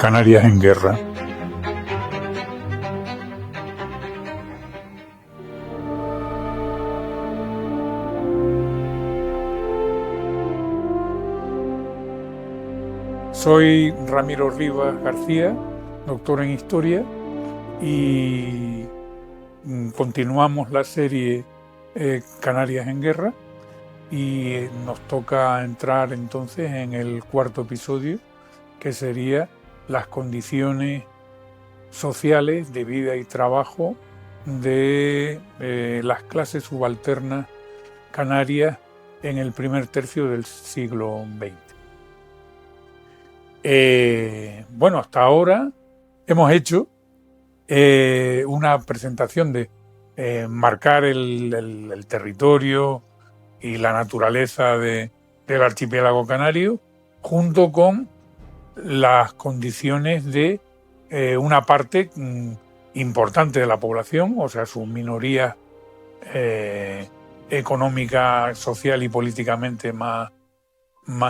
Canarias en guerra. Soy Ramiro Rivas García, doctor en Historia, y continuamos la serie Canarias en guerra, y nos toca entrar entonces en el cuarto episodio, que sería las condiciones sociales de vida y trabajo de las clases subalternas canarias en el primer tercio del siglo XX. Bueno, hasta ahora hemos hecho una presentación de marcar el territorio y la naturaleza del archipiélago canario, junto con las condiciones de una parte importante de la población, o sea, sus minorías económica, social y políticamente más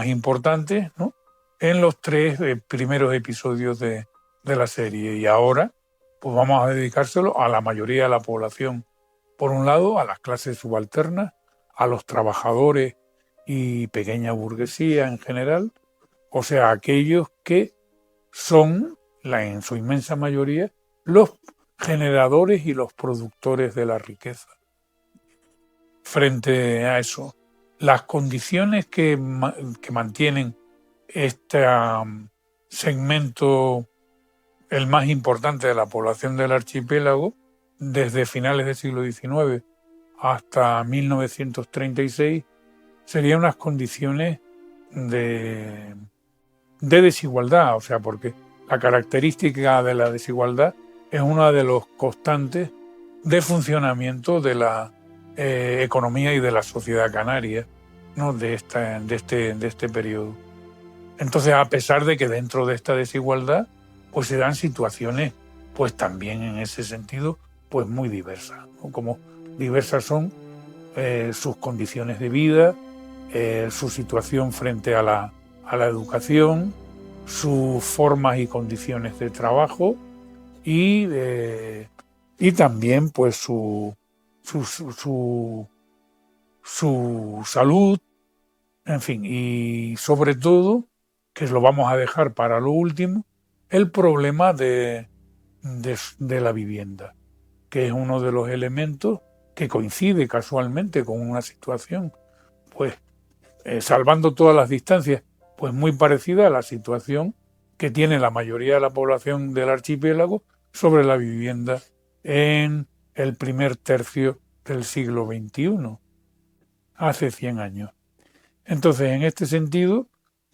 importantes, ¿no?, en los tres primeros episodios de la serie. Y ahora pues vamos a dedicárselo a la mayoría de la población. Por un lado, a las clases subalternas, a los trabajadores y pequeña burguesía en general, o sea, aquellos que son, en su inmensa mayoría, los generadores y los productores de la riqueza. Frente a eso, las condiciones que mantienen este segmento, el más importante de la población del archipiélago, desde finales del siglo XIX hasta 1936, serían unas condiciones de desigualdad, o sea, porque la característica de la desigualdad es una de los constantes de funcionamiento de la economía y de la sociedad canaria, ¿no?, de este periodo. Entonces, a pesar de que dentro de esta desigualdad pues se dan situaciones pues también en ese sentido pues muy diversas, ¿no? Como diversas son sus condiciones de vida, su situación frente a la educación, sus formas y condiciones de trabajo y también pues su salud, en fin, y sobre todo, que lo vamos a dejar para lo último, el problema de la vivienda, que es uno de los elementos que coincide casualmente con una situación, pues, salvando todas las distancias, pues muy parecida a la situación que tiene la mayoría de la población del archipiélago sobre la vivienda en el primer tercio del siglo XXI, hace 100 años. Entonces, en este sentido,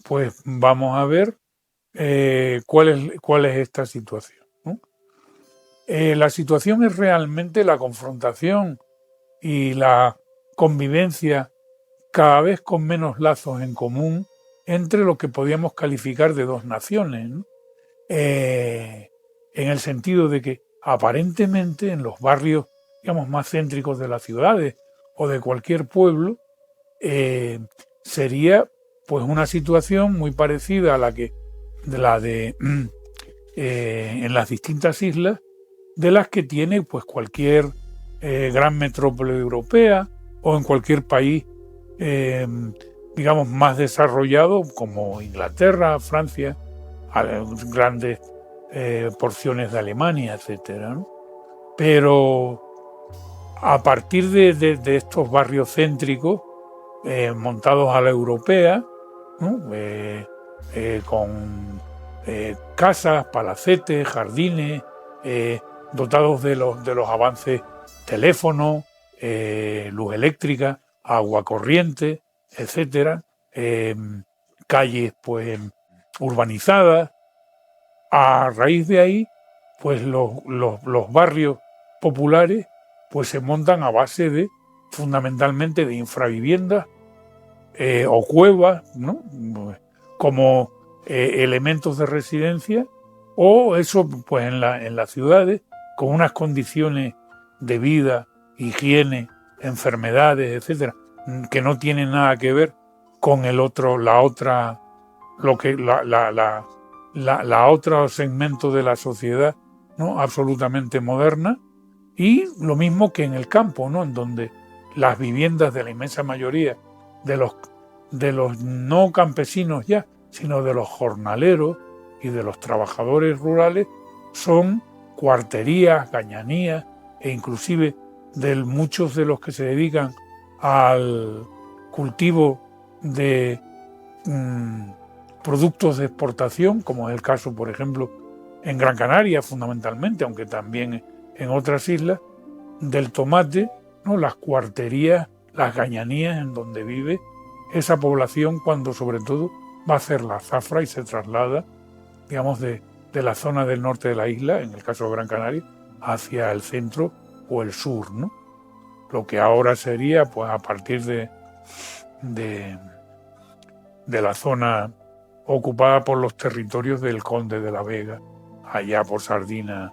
pues vamos a ver cuál es esta situación, ¿no? La situación es realmente la confrontación y la convivencia cada vez con menos lazos en común entre lo que podríamos calificar de dos naciones, ¿no? En el sentido de que aparentemente en los barrios, digamos, más céntricos de las ciudades o de cualquier pueblo, sería pues una situación muy parecida a la de en las distintas islas, de las que tiene pues cualquier gran metrópoli europea o en cualquier país digamos más desarrollado como Inglaterra, Francia, grandes porciones de Alemania, etcétera, ¿no? Pero a partir de estos barrios céntricos montados a la europea, ¿no?, con casas, palacetes, jardines, dotados de los avances teléfono, luz eléctrica, agua corriente, etcétera, calles pues urbanizadas. A raíz de ahí, pues los barrios populares pues se montan a base fundamentalmente de infraviviendas o cuevas, ¿no?, como elementos de residencia, o eso pues en las ciudades, con unas condiciones de vida, higiene, enfermedades, etcétera, que no tienen nada que ver con la la otro segmento de la sociedad, ¿no?, absolutamente moderna, y lo mismo que en el campo, ¿no?, en donde las viviendas de la inmensa mayoría de los no campesinos ya, sino de los jornaleros y de los trabajadores rurales, son cuarterías, gañanías, e inclusive de muchos de los que se dedican al cultivo de productos de exportación, como es el caso, por ejemplo, en Gran Canaria fundamentalmente, aunque también en otras islas, del tomate, ¿no?, las cuarterías, las gañanías en donde vive esa población cuando sobre todo va a hacer la zafra y se traslada, digamos, de la zona del norte de la isla, en el caso de Gran Canaria, hacia el centro o el sur, ¿no? Lo que ahora sería, pues, a partir de la zona ocupada por los territorios del Conde de la Vega, allá por Sardina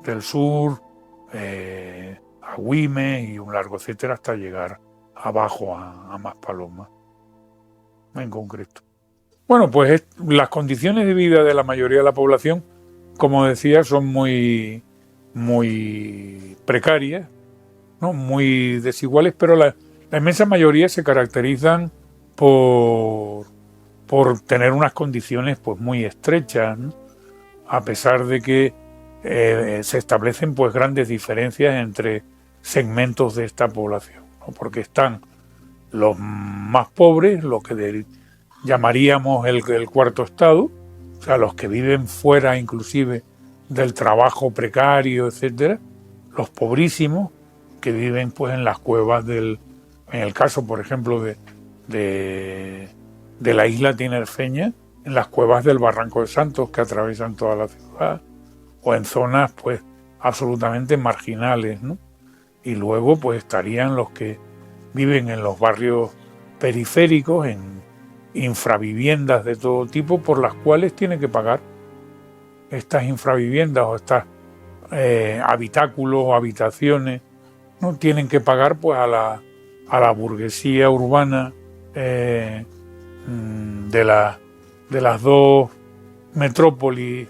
del Sur, a Güímez y un largo etcétera, hasta llegar abajo a Maspalomas, en concreto. Bueno, pues las condiciones de vida de la mayoría de la población, como decía, son muy precarias, ¿no?, muy desiguales, pero la inmensa mayoría se caracterizan por tener unas condiciones, pues, muy estrechas, ¿no?, a pesar de que se establecen, pues, grandes diferencias entre segmentos de esta población, ¿no?, porque están los más pobres, lo que llamaríamos el cuarto estado, o sea, los que viven fuera inclusive del trabajo precario, etcétera, los pobrísimos, que viven, pues, en las cuevas en el caso, por ejemplo, de la isla tinerfeña, en las cuevas del Barranco de Santos, que atraviesan toda la ciudad, o en zonas, pues, absolutamente marginales, ¿no? Y luego, pues, estarían los que viven en los barrios periféricos, en infraviviendas de todo tipo, por las cuales tienen que pagar estas infraviviendas o estas habitáculos o habitaciones, ¿no?, tienen que pagar, pues, a la burguesía urbana de las dos metrópolis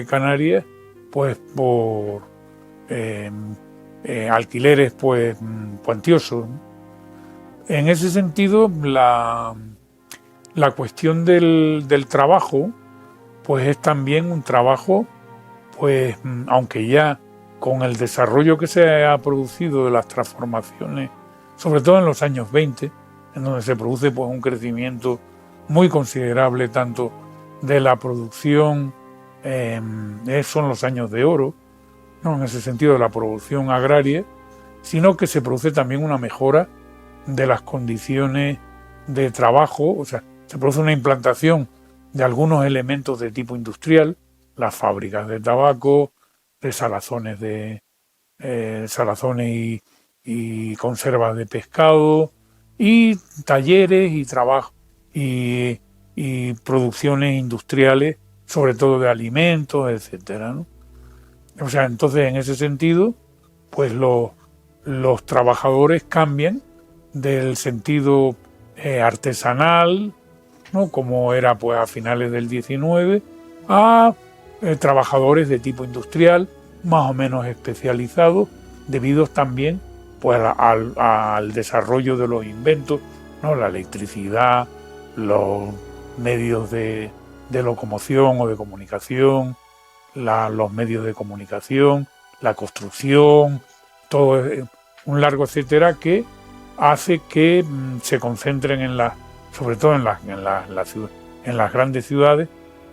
canarias, pues, por alquileres, pues, cuantiosos, ¿no? En ese sentido, la cuestión del trabajo, pues, es también un trabajo, pues, aunque ya con el desarrollo que se ha producido de las transformaciones, sobre todo en los años 20, en donde se produce, pues, un crecimiento muy considerable tanto de la producción, son los años de oro, ¿no?, en ese sentido de la producción agraria, sino que se produce también una mejora de las condiciones de trabajo, o sea, se produce una implantación de algunos elementos de tipo industrial, las fábricas de tabaco, de salazones y conservas de pescado, y talleres y trabajo y producciones industriales, sobre todo de alimentos, etcétera, ¿no? O sea, entonces, en ese sentido, pues los trabajadores cambian del sentido artesanal, ¿no?, como era, pues, a finales del 19, a trabajadores de tipo industrial, más o menos especializados, debido también, pues, al desarrollo de los inventos, ¿no?, la electricidad, los medios de locomoción o de comunicación, los medios de comunicación, la construcción, todo un largo etcétera, que hace que se concentren sobre todo en las grandes ciudades,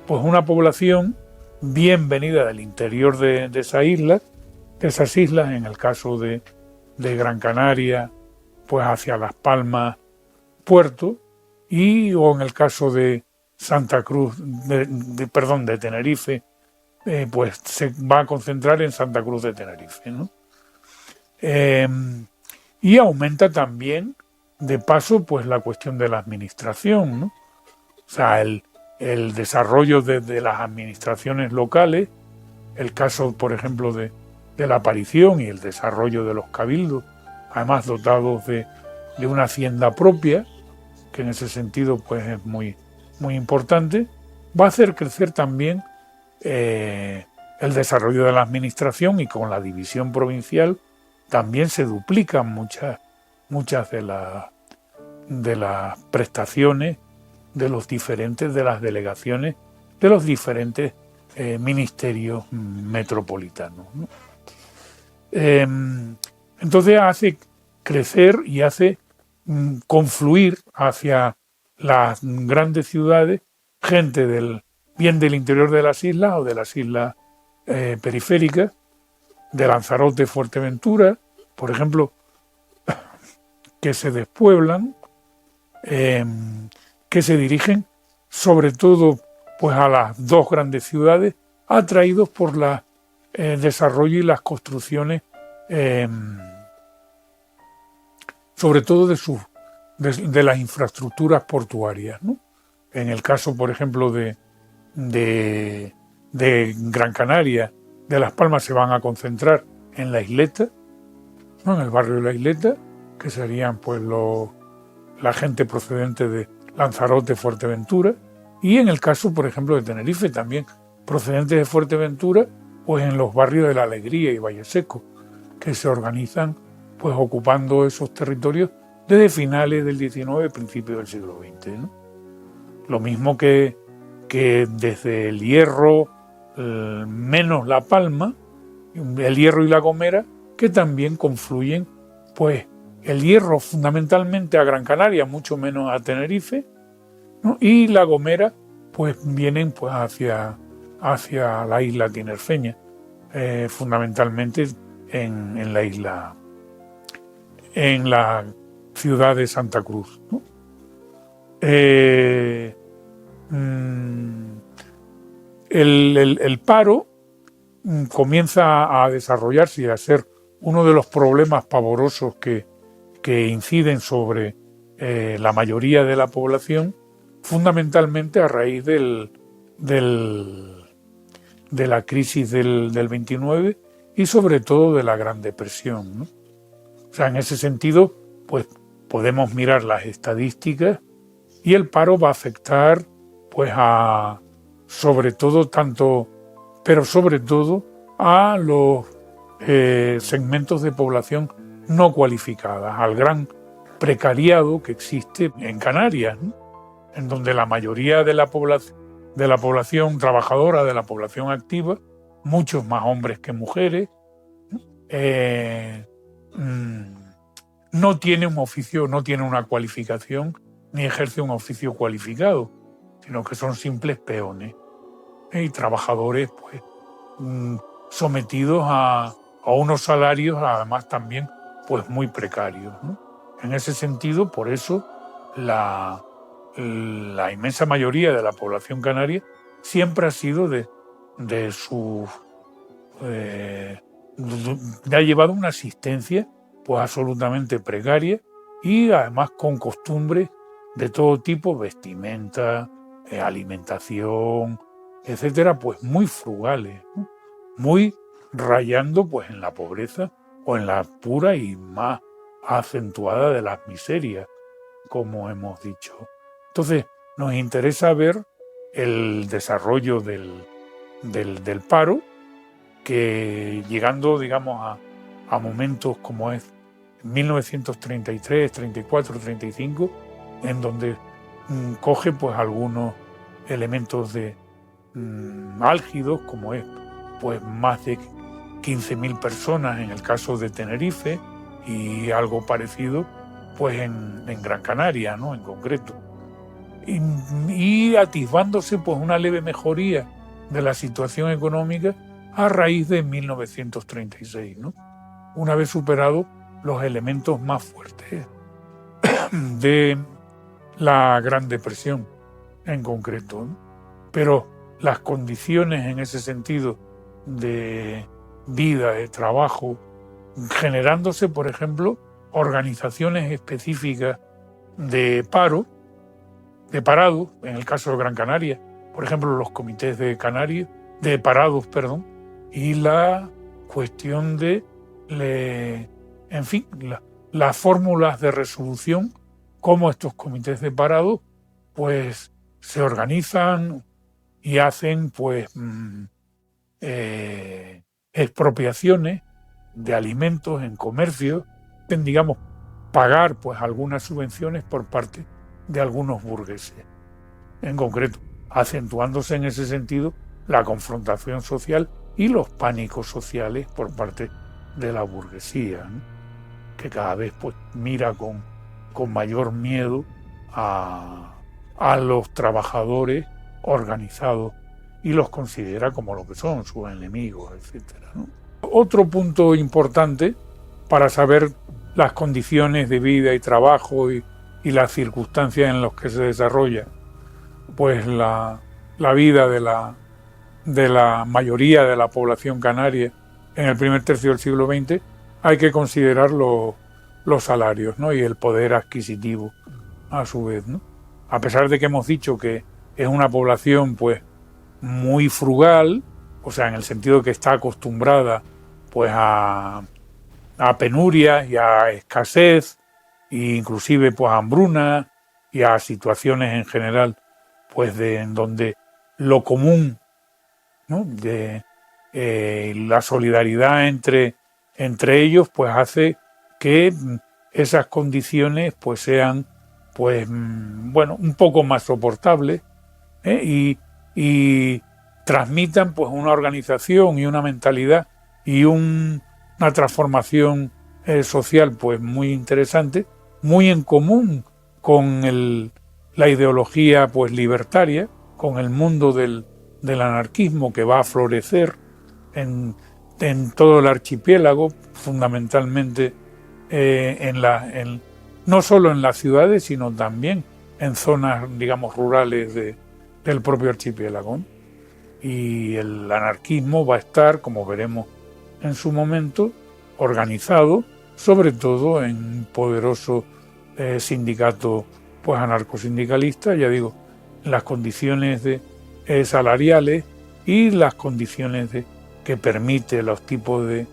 pues, una población bien venida del interior de esas islas, en el caso de Gran Canaria, pues, hacia Las Palmas, Puerto, o en el caso de Santa Cruz, de Tenerife, pues se va a concentrar en Santa Cruz de Tenerife, ¿no? Y aumenta también, de paso, pues, la cuestión de la administración, ¿no? O sea, el desarrollo de las administraciones locales, el caso, por ejemplo, de la aparición y el desarrollo de los cabildos, además dotados de una hacienda propia, que en ese sentido, pues, es muy, muy importante, va a hacer crecer también el desarrollo de la administración, y con la división provincial también se duplican muchas de las prestaciones de las delegaciones de los diferentes ministerios metropolitanos, ¿no? Entonces hace crecer y hace confluir hacia las grandes ciudades gente bien del interior de las islas o de las islas periféricas, de Lanzarote, Fuerteventura, por ejemplo, que se despueblan, que se dirigen sobre todo pues a las dos grandes ciudades, atraídos por el desarrollo y las construcciones, sobre todo de las infraestructuras portuarias, ¿no? En el caso, por ejemplo, de Gran Canaria, de Las Palmas, se van a concentrar en la isleta, ¿no? En el barrio de la isleta, que serían pues la gente procedente de Lanzarote, Fuerteventura, y en el caso, por ejemplo, de Tenerife, también procedentes de Fuerteventura, pues en los barrios de La Alegría y Valle Seco, que se organizan pues ocupando esos territorios desde finales del XIX, principios del siglo XX, ¿no? Lo mismo que desde el Hierro, menos La Palma, el Hierro y La Gomera, que también confluyen, pues el Hierro fundamentalmente a Gran Canaria, mucho menos a Tenerife, ¿no? Y La Gomera pues vienen pues hacia la isla tinerfeña, fundamentalmente en la ciudad de Santa Cruz, ¿no? El paro comienza a desarrollarse y a ser uno de los problemas pavorosos que inciden sobre la mayoría de la población, fundamentalmente a raíz de la crisis del 29 y sobre todo de la Gran Depresión, ¿no? O sea, en ese sentido, pues podemos mirar las estadísticas y el paro va a afectar pues sobre todo a los segmentos de población no cualificadas, al gran precariado que existe en Canarias, ¿no? En donde la mayoría de la población trabajadora, de la población activa, muchos más hombres que mujeres, no tiene un oficio, no tiene una cualificación, ni ejerce un oficio cualificado, sino que son simples peones y trabajadores pues sometidos a unos salarios además también pues muy precarios, ¿no? En ese sentido, por eso la inmensa mayoría de la población canaria siempre ha sido ha llevado una asistencia pues absolutamente precaria y además con costumbres de todo tipo, vestimenta, alimentación, etcétera, pues muy frugales, ¿no? Muy rayando pues en la pobreza o en la pura y más acentuada de las miserias, como hemos dicho. Entonces, nos interesa ver el desarrollo del paro, que llegando, digamos, a momentos como es 1933, 34, 35, en donde coge pues algunos elementos álgidos, como es pues más de 15.000 personas en el caso de Tenerife y algo parecido pues en Gran Canaria, ¿no? En concreto. Y atisbándose pues una leve mejoría de la situación económica a raíz de 1936, ¿no? Una vez superados los elementos más fuertes de la Gran Depresión en concreto, ¿no? Pero las condiciones en ese sentido de vida, de trabajo, generándose, por ejemplo, organizaciones específicas de parados, en el caso de Gran Canaria, por ejemplo, los comités de parados, y la cuestión de, las fórmulas de resolución, cómo estos comités de parados, pues, se organizan y hacen, pues, expropiaciones de alimentos en comercio, digamos, pagar pues algunas subvenciones por parte de algunos burgueses, en concreto, acentuándose en ese sentido la confrontación social y los pánicos sociales por parte de la burguesía, ¿no? Que cada vez pues mira con mayor miedo a los trabajadores organizados y los considera como lo que son, sus enemigos, etcétera, ¿no? Otro punto importante para saber las condiciones de vida y trabajo y las circunstancias en las que se desarrolla pues la vida de la mayoría de la población canaria en el primer tercio del siglo XX, hay que considerar los salarios, ¿no? Y el poder adquisitivo a su vez, ¿no? A pesar de que hemos dicho que es una población pues muy frugal, o sea, en el sentido que está acostumbrada pues a penurias y a escasez, e inclusive pues a hambruna y a situaciones en general pues en donde lo común, ¿no? de la solidaridad entre ellos pues hace que esas condiciones pues sean pues bueno, un poco más soportables, y transmitan pues una organización y una mentalidad y una transformación social pues muy interesante, muy en común con la ideología pues libertaria, con el mundo del anarquismo que va a florecer en todo el archipiélago, fundamentalmente no solo en las ciudades, sino también en zonas, digamos, rurales del propio archipiélago. Y el anarquismo va a estar, como veremos en su momento, organizado sobre todo en un poderoso sindicato pues anarcosindicalista, ya digo, las condiciones salariales y las condiciones que permite, los tipos de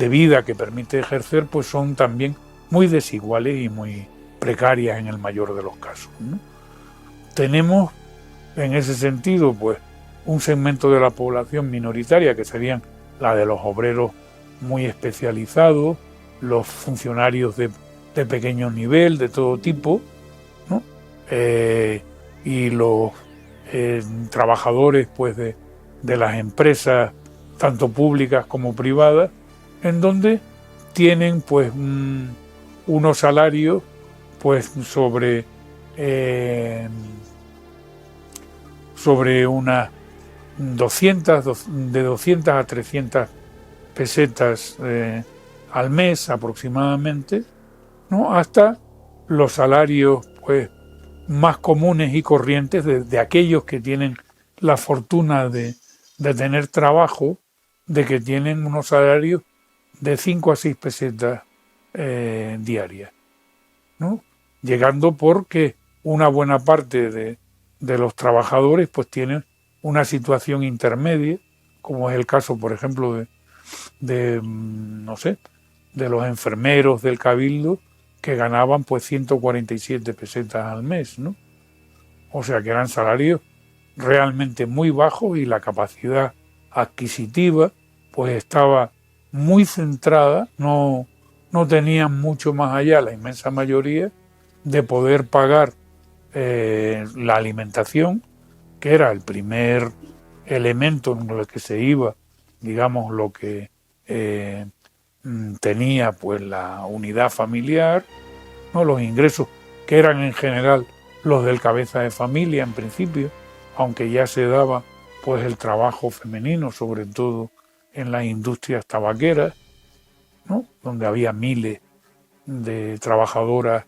vida que permite ejercer, pues son también muy desiguales y muy precarias en el mayor de los casos, ¿no? Tenemos en ese sentido pues un segmento de la población minoritaria que serían la de los obreros muy especializados, los funcionarios de pequeño nivel, de todo tipo, ¿no? Y los trabajadores pues de las empresas tanto públicas como privadas, en donde tienen pues unos salarios pues sobre unas 200 a 300 pesetas al mes aproximadamente, ¿no? Hasta los salarios pues más comunes y corrientes de aquellos que tienen la fortuna de tener trabajo, de que tienen unos salarios de 5 a 6 pesetas diarias, ¿no? Llegando porque una buena parte de los trabajadores pues tienen una situación intermedia, como es el caso, por ejemplo, no sé, de los enfermeros del Cabildo, que ganaban pues 147 pesetas al mes, ¿no? O sea que eran salarios realmente muy bajos y la capacidad adquisitiva pues estaba muy centrada, no tenían mucho más allá, la inmensa mayoría, de poder pagar la alimentación, que era el primer elemento en el que se iba, digamos, lo que tenía pues la unidad familiar, ¿no? Los ingresos que eran en general los del cabeza de familia en principio, aunque ya se daba pues el trabajo femenino, sobre todo en las industrias tabaqueras, ¿no? Donde había miles de trabajadoras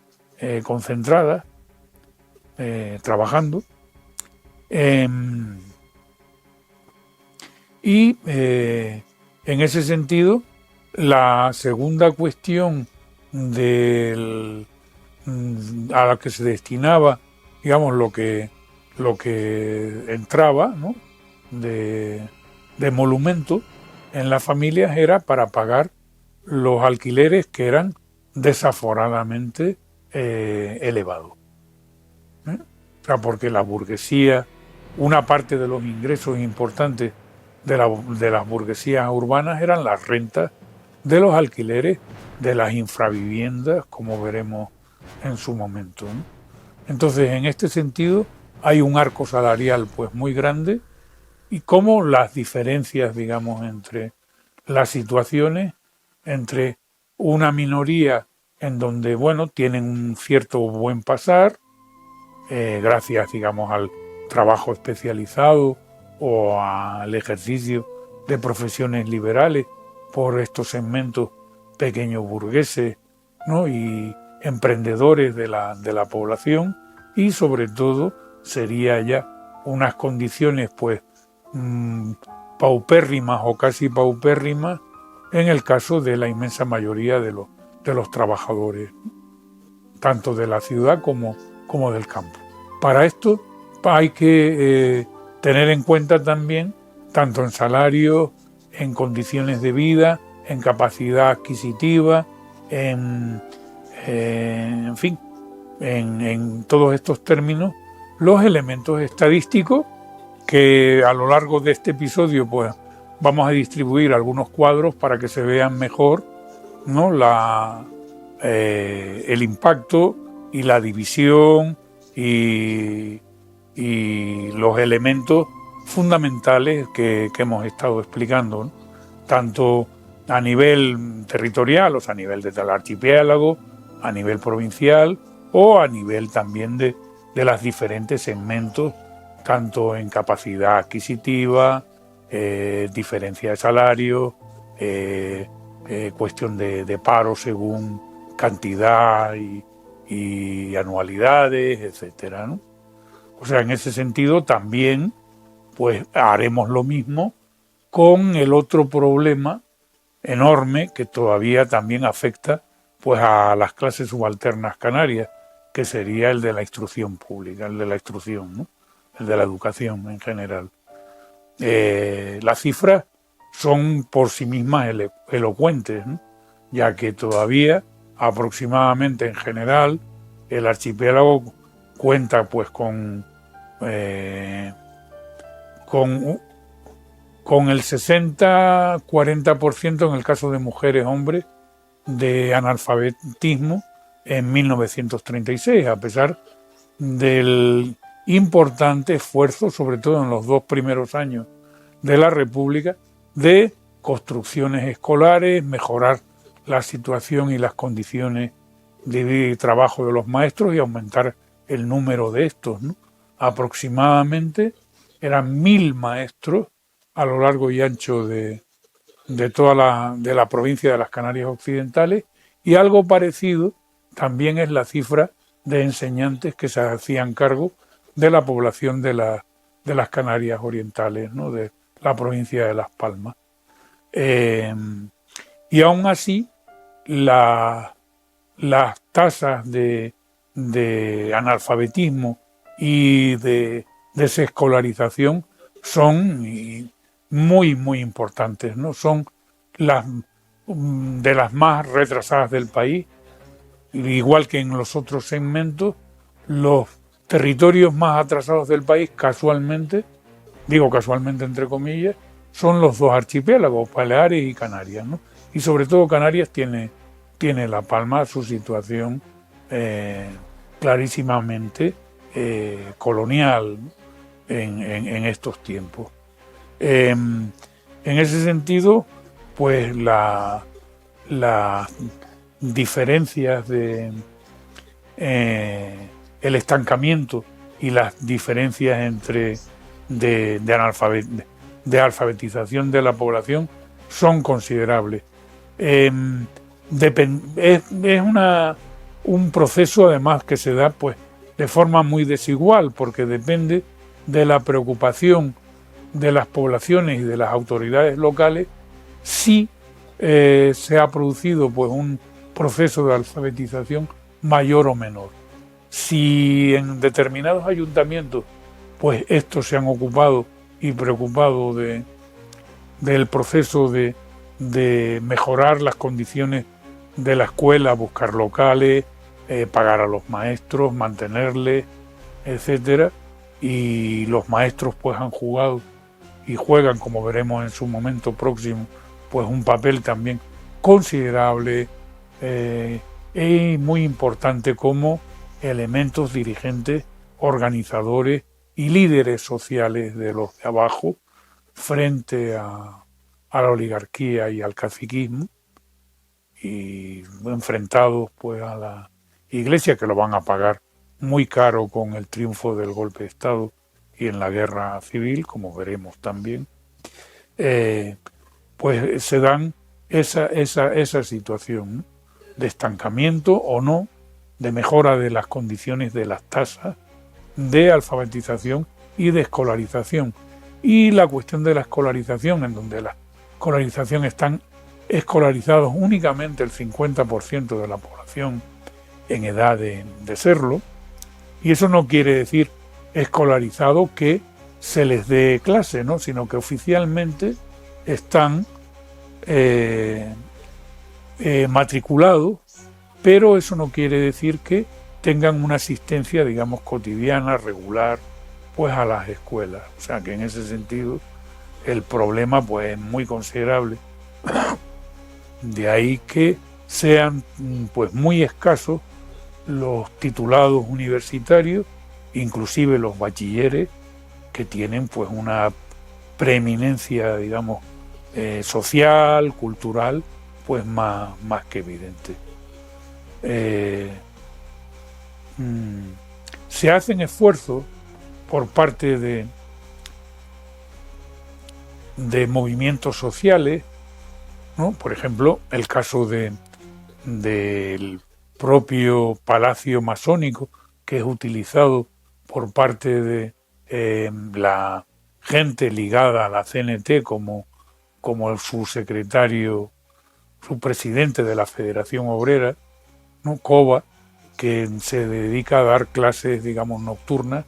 concentradas trabajando. Y en ese sentido, la segunda cuestión a la que se destinaba, digamos, lo que entraba, ¿no? de emolumento en las familias era para pagar los alquileres, que eran desaforadamente elevados. O sea, porque la burguesía, una parte de los ingresos importantes de las burguesías urbanas eran las rentas de los alquileres de las infraviviendas, como veremos en su momento, ¿no? Entonces, en este sentido, hay un arco salarial pues muy grande, y cómo las diferencias, digamos, entre las situaciones, entre una minoría en donde, bueno, tienen un cierto buen pasar, gracias, digamos, al trabajo especializado o al ejercicio de profesiones liberales por estos segmentos pequeños burgueses, ¿no? Y emprendedores de la población, y sobre todo sería ya unas condiciones pues paupérrimas o casi paupérrimas en el caso de la inmensa mayoría de los trabajadores, tanto de la ciudad como del campo. Para esto hay que tener en cuenta también, tanto en salarios, en condiciones de vida, en capacidad adquisitiva, en fin, en todos estos términos, los elementos estadísticos que a lo largo de este episodio pues vamos a distribuir algunos cuadros para que se vean mejor, ¿no? El impacto y la división y los elementos fundamentales que hemos estado explicando, ¿no? Tanto a nivel territorial, o sea, a nivel del archipiélago, a nivel provincial o a nivel también de los diferentes segmentos, tanto en capacidad adquisitiva, diferencia de salario, cuestión de paro según cantidad y anualidades, etcétera, ¿no? O sea, en ese sentido también pues haremos lo mismo con el otro problema enorme que todavía también afecta pues a las clases subalternas canarias, que sería el de la instrucción pública, el de la instrucción, ¿no? El de la educación en general. Las cifras son por sí mismas elocuentes, ¿no? Ya que todavía aproximadamente en general el archipiélago cuenta pues con el 60-40% en el caso de mujeres, hombres, de analfabetismo en 1936, a pesar del importante esfuerzo, sobre todo en los 2 primeros años de la República, de construcciones escolares, mejorar la situación y las condiciones de vida y trabajo de los maestros y aumentar el número de estos, ¿no? Aproximadamente eran 1000 maestros a lo largo y ancho de toda la provincia de las Canarias Occidentales, y algo parecido también es la cifra de enseñantes que se hacían cargo de la población de las Canarias Orientales, ¿no? De la provincia de Las Palmas. Y aún así, las tasas de analfabetismo y de desescolarización son muy, muy importantes, ¿no? Son de las más retrasadas del país, igual que en los otros segmentos. Los territorios más atrasados del país, casualmente, digo casualmente entre comillas, son los 2 archipiélagos, Baleares y Canarias, ¿no? Y sobre todo Canarias tiene La Palma su situación clarísimamente colonial, ¿no? en estos tiempos. En ese sentido, pues las diferencias el estancamiento y las diferencias entre de alfabetización de la población son considerables. Es un proceso además que se da pues de forma muy desigual, porque depende de la preocupación de las poblaciones y de las autoridades locales si se ha producido pues un proceso de alfabetización mayor o menor. Si en determinados ayuntamientos pues estos se han ocupado y preocupado del proceso de mejorar las condiciones de la escuela, buscar locales, pagar a los maestros, mantenerles, etcétera, y los maestros pues han jugado y juegan, como veremos en su momento próximo, pues un papel también considerable y muy importante como elementos dirigentes, organizadores y líderes sociales de los de abajo frente a la oligarquía y al caciquismo, y enfrentados pues a la Iglesia, que lo van a pagar muy caro con el triunfo del golpe de Estado y en la guerra civil, como veremos también. Pues se dan esa situación, ¿no?, de estancamiento o no, de mejora de las condiciones de las tasas, de alfabetización y de escolarización. Y la cuestión de la escolarización, en donde la escolarización están escolarizados únicamente el 50% de la población en edad de serlo, y eso no quiere decir escolarizado que se les dé clase, ¿no?, sino que oficialmente están matriculados, pero eso no quiere decir que tengan una asistencia, digamos, cotidiana, regular, pues a las escuelas. O sea que en ese sentido el problema pues es muy considerable. De ahí que sean pues muy escasos los titulados universitarios, inclusive los bachilleres, que tienen pues una preeminencia, digamos, social, cultural, pues más que evidente. Se hacen esfuerzos por parte de movimientos sociales, ¿no? Por ejemplo, el caso del propio palacio masónico, que es utilizado por parte de la gente ligada a la CNT como su secretario, su presidente de la Federación Obrera, ¿no?, Cova, que se dedica a dar clases, digamos, nocturnas,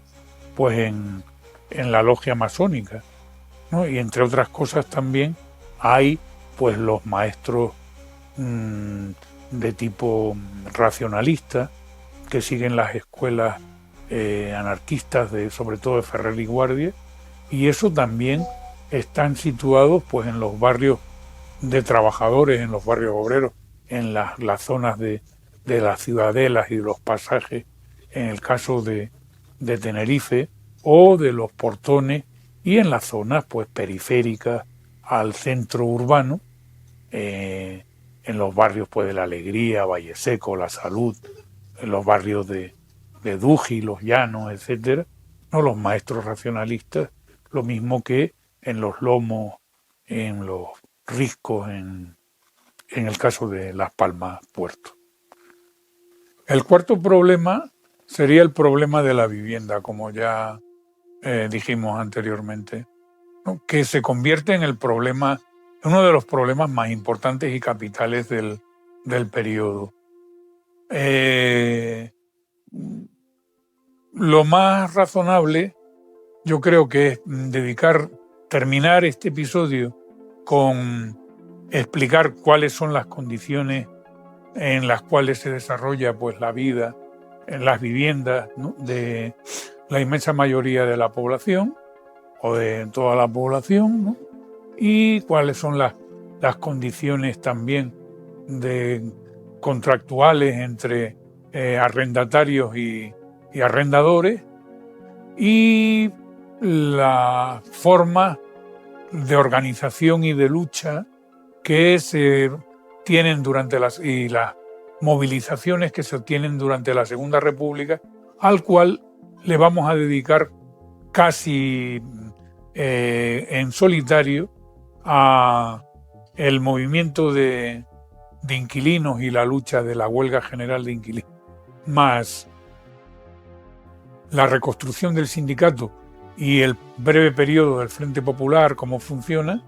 pues en la logia masónica, ¿no? Y entre otras cosas también hay pues los maestros de tipo racionalista, que siguen las escuelas anarquistas, sobre todo de Ferrer y Guardia, y eso también están situados pues en los barrios de trabajadores, en los barrios obreros, en las zonas de las ciudadelas y de los pasajes, en el caso de Tenerife, o de los portones, y en las zonas pues periféricas al centro urbano, en los barrios pues de La Alegría, Valle Seco, La Salud, en los barrios de Duji, Los Llanos, etcétera, no, los maestros racionalistas, lo mismo que en los Lomos, en los Riscos, en el caso de Las Palmas Puerto. El cuarto problema sería el problema de la vivienda, como ya dijimos anteriormente, ¿no?, que se convierte en uno de los problemas más importantes y capitales del periodo. Lo más razonable, yo creo, que es terminar este episodio con explicar cuáles son las condiciones en las cuales se desarrolla pues la vida en las viviendas, ¿no?, de la inmensa mayoría de la población o de toda la población, ¿no?, y cuáles son las condiciones también contractuales entre arrendatarios y arrendadores, y la forma de organización y de lucha que se tienen y las movilizaciones que se obtienen durante la Segunda República, al cual le vamos a dedicar casi en solitario a el movimiento de inquilinos y la lucha de la huelga general de inquilinos, más la reconstrucción del sindicato y el breve periodo del Frente Popular, cómo funciona,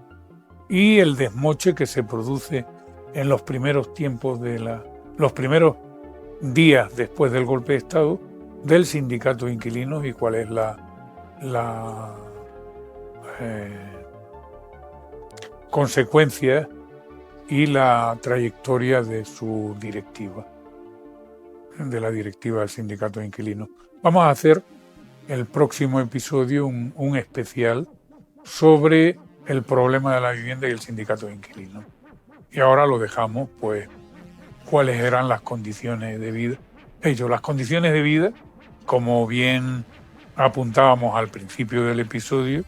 y el desmoche que se produce en los primeros tiempos los primeros días después del golpe de Estado del sindicato de inquilinos, y cuál es la consecuencia y la trayectoria de su directiva, de la directiva del sindicato de inquilinos. Vamos a hacer el próximo episodio un especial sobre el problema de la vivienda y el sindicato de inquilinos. Y ahora lo dejamos, pues, cuáles eran las condiciones de vida. Las condiciones de vida, como bien apuntábamos al principio del episodio,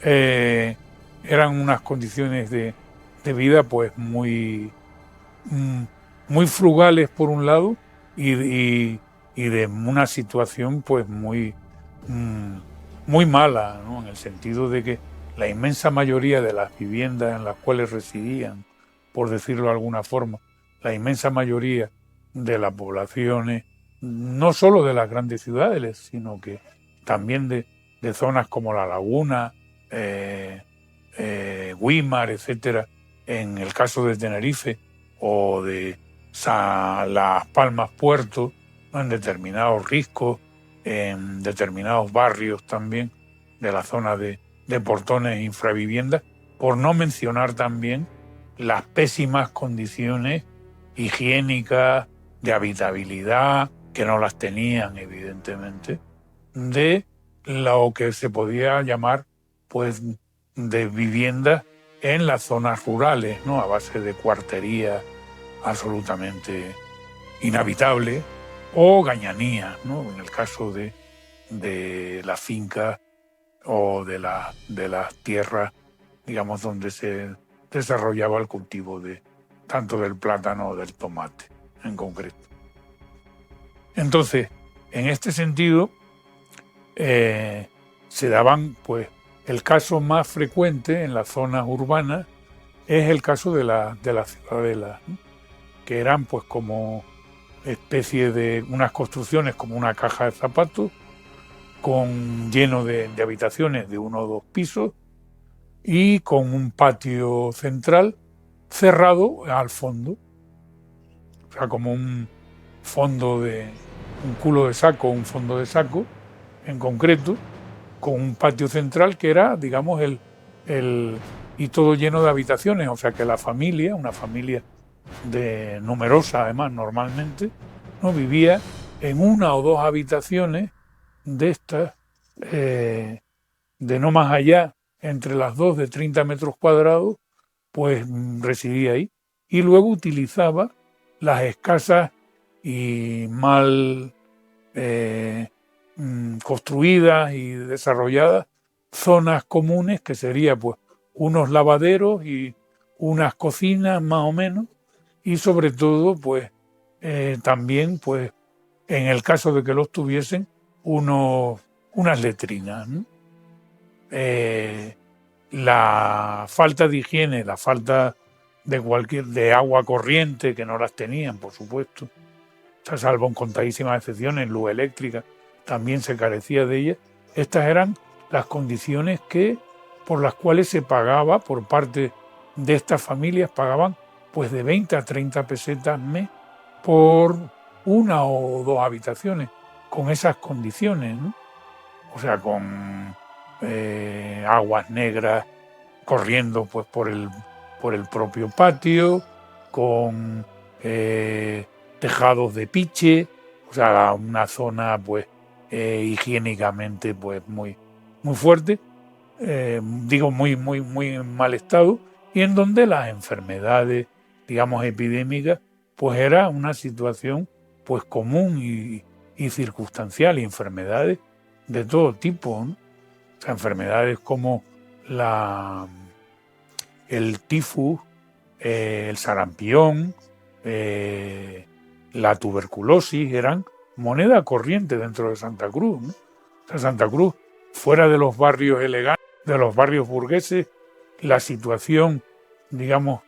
eran unas condiciones de vida pues muy frugales por un lado y de una situación pues muy mala, ¿no? En el sentido de que la inmensa mayoría de las viviendas en las cuales residían, por decirlo de alguna forma, la inmensa mayoría de las poblaciones, no solo de las grandes ciudades, sino que también de zonas como La Laguna, Güímar, etcétera, en el caso de Tenerife, o de Las Palmas Puerto, ¿no? En determinados riscos, en determinados barrios también de la zona de portones e infraviviendas, por no mencionar también las pésimas condiciones higiénicas, de habitabilidad, que no las tenían evidentemente, de lo que se podía llamar pues de viviendas en las zonas rurales, ¿no? A base de cuarterías absolutamente inhabitables o gañanías, ¿no? En el caso de las fincas o de las tierras, digamos, donde se desarrollaba el cultivo de tanto del plátano o del tomate en concreto. Entonces, en este sentido, se daban, pues, el caso más frecuente en las zonas urbanas es el caso de las ciudadelas, ¿no? Que eran pues como especie de unas construcciones como una caja de zapatos, lleno de habitaciones de 1 o 2 pisos y con un patio central cerrado al fondo. O sea, como un culo de saco, un fondo de saco en concreto, con un patio central que era, digamos, y todo lleno de habitaciones. O sea que una familia numerosa además normalmente, ¿no? Vivía en 1 o 2 habitaciones de estas, de no más allá, entre las 2 de 30 metros cuadrados, pues residía ahí. Y luego utilizaba las escasas y mal construidas y desarrolladas zonas comunes, que sería pues unos lavaderos y unas cocinas más o menos, y sobre todo pues también pues en el caso de que los tuviesen unas letrinas, ¿no? La falta de higiene, la falta de agua corriente, que no las tenían, por supuesto, salvo en contadísimas excepciones, luz eléctrica, también se carecía de ella. Estas eran las condiciones por las cuales se pagaba por parte de estas familias, pagaban pues de 20 a 30 pesetas mes por 1 o 2 habitaciones, con esas condiciones, ¿no? O sea, con aguas negras corriendo pues por el propio patio, con tejados de piche, o sea, una zona pues higiénicamente pues muy fuerte, muy en mal estado, y en donde las enfermedades, digamos, epidémicas, pues era una situación pues común y circunstancial, y enfermedades de todo tipo, ¿no? O sea, enfermedades como el tifus, el sarampión, la tuberculosis, eran moneda corriente dentro de Santa Cruz, ¿no? O sea, Santa Cruz, fuera de los barrios elegantes, de los barrios burgueses, la situación, digamos,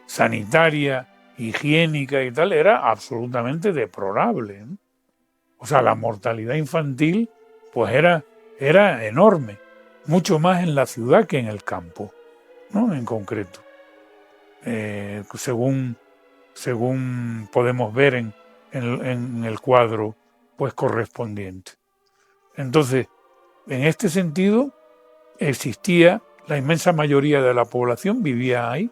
sanitaria, higiénica y tal, era absolutamente deplorable, ¿no? O sea, la mortalidad infantil pues era enorme, mucho más en la ciudad que en el campo, ¿no? En concreto, según podemos ver en el cuadro pues correspondiente. Entonces, en este sentido, existía, la inmensa mayoría de la población vivía ahí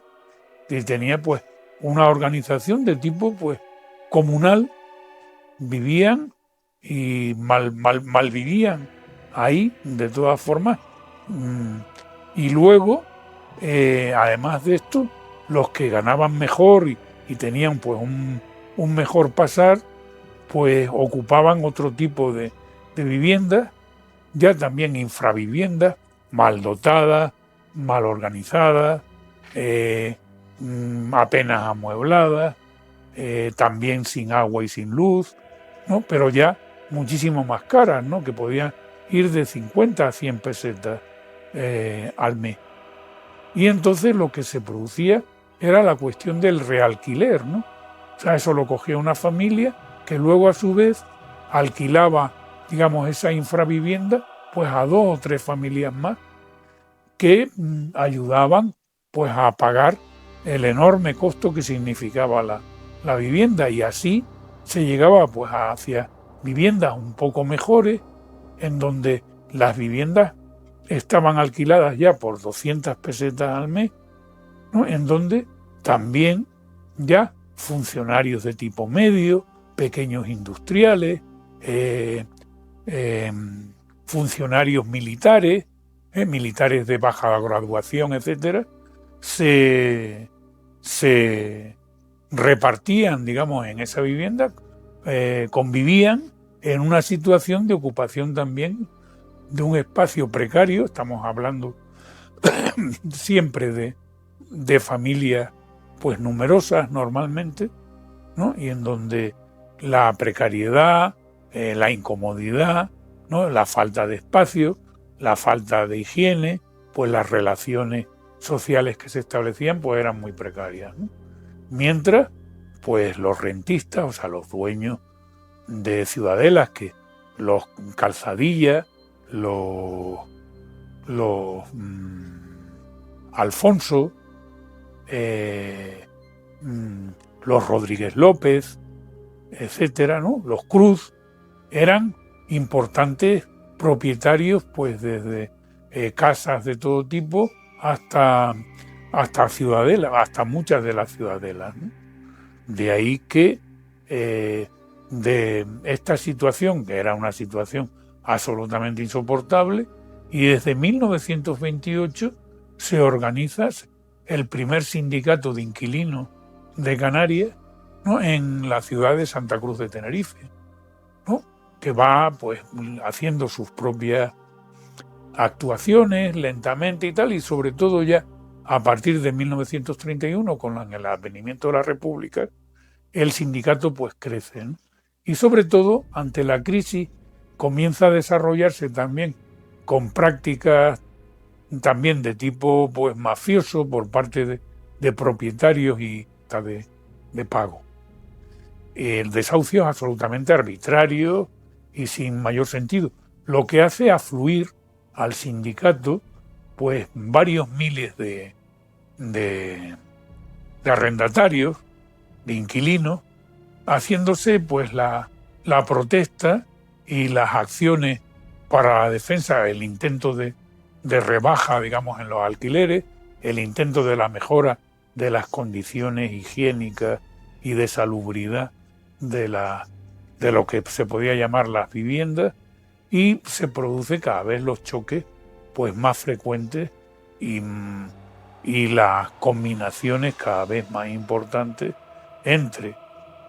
y tenía pues una organización de tipo pues comunal, vivían y mal vivían ahí de todas formas, Mm, y luego, además de esto, los que ganaban mejor y tenían pues un mejor pasar, pues ocupaban otro tipo de viviendas, ya también infraviviendas, mal dotadas, mal organizadas, apenas amuebladas, también sin agua y sin luz, ¿no? Pero ya muchísimo más caras, ¿no? Que podían ir de 50 a 100 pesetas al mes. Y entonces lo que se producía era la cuestión del realquiler, ¿no? O sea, eso lo cogía una familia que luego a su vez alquilaba, digamos, esa infravivienda pues a 2 o 3 familias más que ayudaban pues a pagar el enorme costo que significaba la vivienda, y así se llegaba pues hacia viviendas un poco mejores, en donde las viviendas estaban alquiladas ya por 200 pesetas al mes, ¿no? En donde también ya funcionarios de tipo medio, pequeños industriales, eh, eh, funcionarios militares, militares de baja graduación, etcétera, se, se repartían, digamos, en esa vivienda, convivían en una situación de ocupación también de un espacio precario. Estamos hablando siempre de familias pues numerosas normalmente, ¿no? Y en donde la precariedad, la incomodidad, ¿no? La falta de espacio, la falta de higiene, pues las relaciones sociales que se establecían pues eran muy precarias, ¿no? Mientras pues los rentistas, o sea, los dueños de ciudadelas, que los Calzadilla, los Alfonso, los Rodríguez López, etcétera, ¿no? Los Cruz, eran importantes propietarios, pues desde casas de todo tipo hasta ciudadelas, hasta muchas de las ciudadelas, ¿no? De ahí que de esta situación, que era una situación absolutamente insoportable, y desde 1928 se organiza el primer sindicato de inquilinos de Canarias, ¿no? En la ciudad de Santa Cruz de Tenerife, ¿no? Que va pues haciendo sus propias actuaciones lentamente y tal, y sobre todo ya a partir de 1931, con el advenimiento de la República, el sindicato pues crece, ¿no? Y sobre todo ante la crisis comienza a desarrollarse también con prácticas también de tipo pues mafioso por parte de propietarios y de pago. El desahucio es absolutamente arbitrario y sin mayor sentido, lo que hace afluir al sindicato pues varios miles de arrendatarios, de inquilinos, haciéndose pues la protesta y las acciones para la defensa, el intento de rebaja, digamos, en los alquileres, el intento de la mejora de las condiciones higiénicas y de salubridad de lo que se podía llamar las viviendas, y se produce cada vez los choques pues más frecuentes y las combinaciones cada vez más importantes entre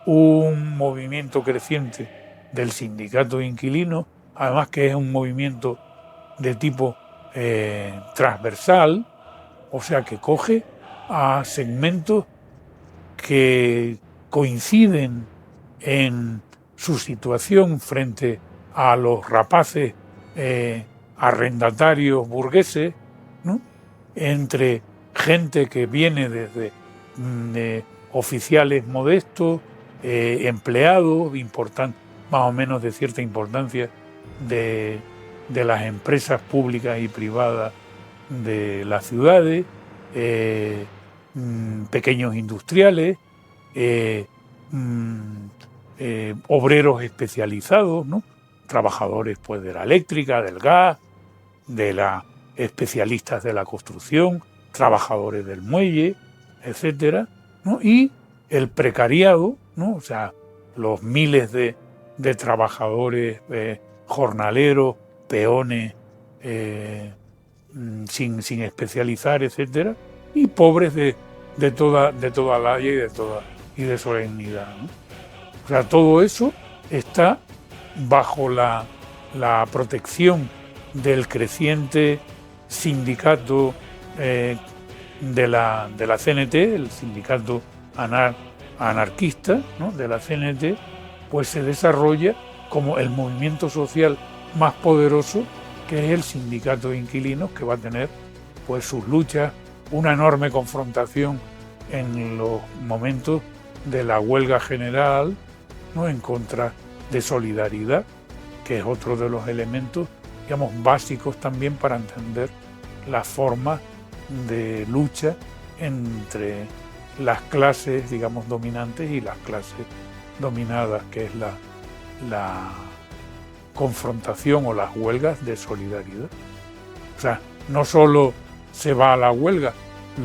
un movimiento creciente del sindicato de inquilinos, además que es un movimiento de tipo transversal, o sea que coge a segmentos que coinciden en su situación frente a los rapaces arrendatarios burgueses, ¿no? Entre gente que viene desde oficiales modestos, empleados más o menos de cierta importancia de las empresas públicas y privadas de las ciudades, pequeños industriales, obreros especializados, ¿no? Trabajadores pues de la eléctrica, del gas, de las especialistas de la construcción, trabajadores del muelle, etcétera, ¿no? Y el precariado, ¿no? O sea, los miles de trabajadores jornaleros, peones, sin especializar, etcétera, y pobres de toda laya y de solemnidad, ¿no? O sea, todo eso está bajo la protección del creciente sindicato de la CNT, el sindicato anarquista, ¿no?, de la CNT, pues se desarrolla como el movimiento social más poderoso, que es el sindicato de inquilinos, que va a tener pues sus luchas, una enorme confrontación en los momentos de la huelga general, ¿no?, en contra de Solidaridad, que es otro de los elementos, digamos, básicos también para entender la forma de lucha entre las clases, digamos, dominantes y las clases dominadas, que es la confrontación o las huelgas de Solidaridad. O sea, no solo se va a la huelga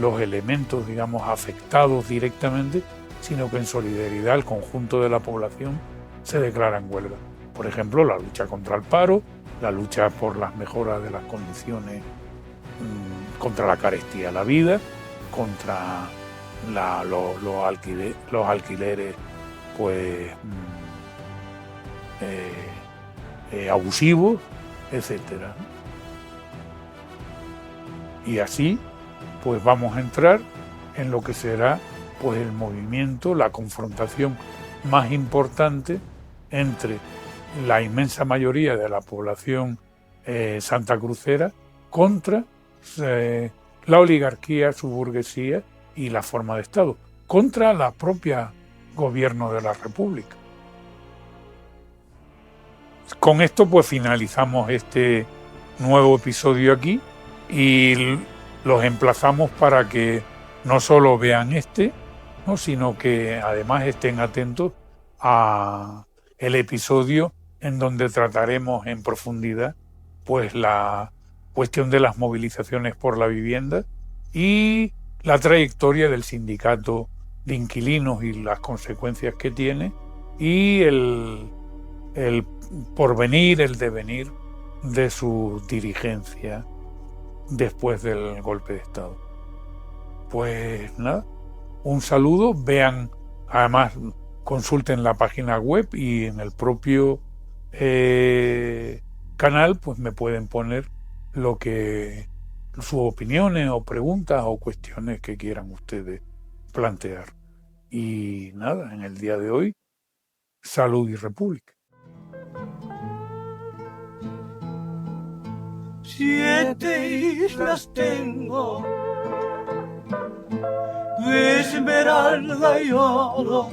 los elementos, digamos, afectados directamente, sino que en solidaridad el conjunto de la población se declara en huelga. Por ejemplo, la lucha contra el paro, la lucha por las mejoras de las condiciones, contra la carestía de la vida, contra los alquileres pues abusivos, etcétera. Y así pues vamos a entrar en lo que será pues el movimiento, la confrontación más importante entre la inmensa mayoría de la población santacrucera contra la oligarquía, su burguesía y la forma de Estado, contra la propia gobierno de la República. Con esto pues finalizamos este nuevo episodio aquí y los emplazamos para que no solo vean ¿no?, sino que además estén atentos a el episodio en donde trataremos en profundidad pues la cuestión de las movilizaciones por la vivienda y la trayectoria del sindicato de inquilinos y las consecuencias que tiene y el porvenir, el devenir de su dirigencia después del golpe de Estado. Pues nada, un saludo, vean, además consulten la página web y en el propio canal pues me pueden poner sus opiniones o preguntas o cuestiones que quieran ustedes plantear. Y nada, en el día de hoy, salud y república. 7 islas tengo de esmeralda y oro,